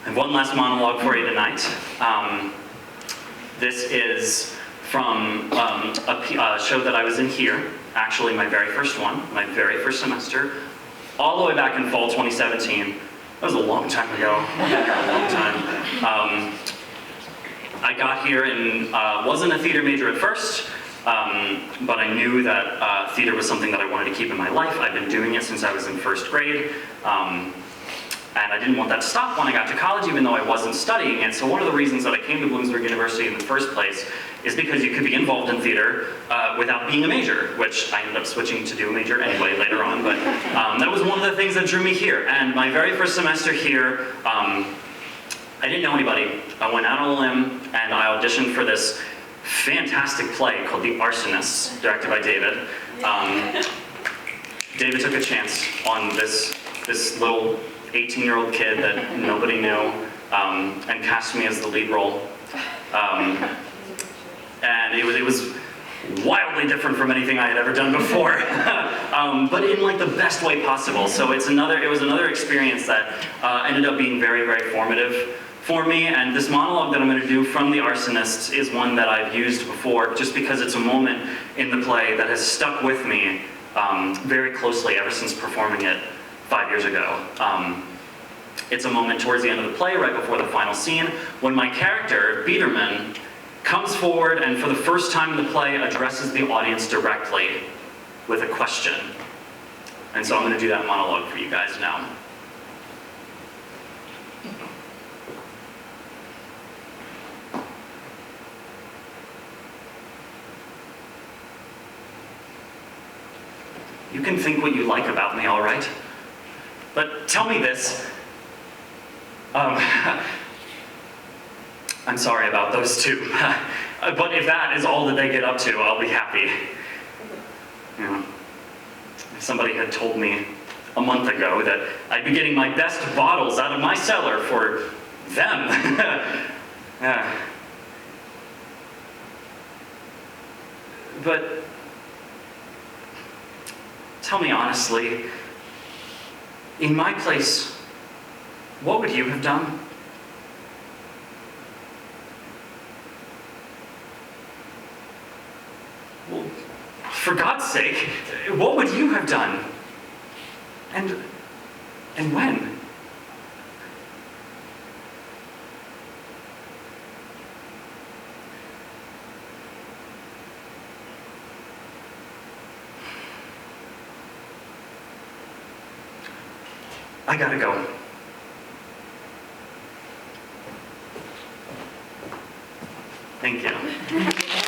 I have one last monologue for you tonight. This is from a show that I was in here, actually my very first one, my very first semester, all the way back in fall 2017. That was a long time ago. I've been here a long time. I got here and wasn't a theater major at first, but I knew that theater was something that I wanted to keep in my life. I've been doing it since I was in first grade. And I didn't want that to stop when I got to college, even though I wasn't studying it. So one of the reasons that I came to Bloomsburg University in the first place is because you could be involved in theater without being a major, which I ended up switching to do a major anyway later on. But that was one of the things that drew me here. And my very first semester here, I didn't know anybody. I went out on a limb and I auditioned for this fantastic play called The Arsonist, directed by David. David took a chance on this little 18-year-old kid that nobody knew, and cast me as the lead role. And it was wildly different from anything I had ever done before, but in like the best way possible. So it was another experience that ended up being very, very formative for me. And this monologue that I'm going to do from The Arsonist is one that I've used before, just because it's a moment in the play that has stuck with me very closely ever since performing it 5 years ago. It's a moment towards the end of the play, right before the final scene, when my character, Beidermann, comes forward and for the first time in the play addresses the audience directly with a question. And so I'm going to do that monologue for you guys now. You can think what you like about me, all right? But tell me this. I'm sorry about those two. But if that is all that they get up to, I'll be happy. You know, if somebody had told me a month ago that I'd be getting my best bottles out of my cellar for them. But tell me honestly, in my place, what would you have done? Well, for God's sake, what would you have done? And when? I gotta go. Thank you.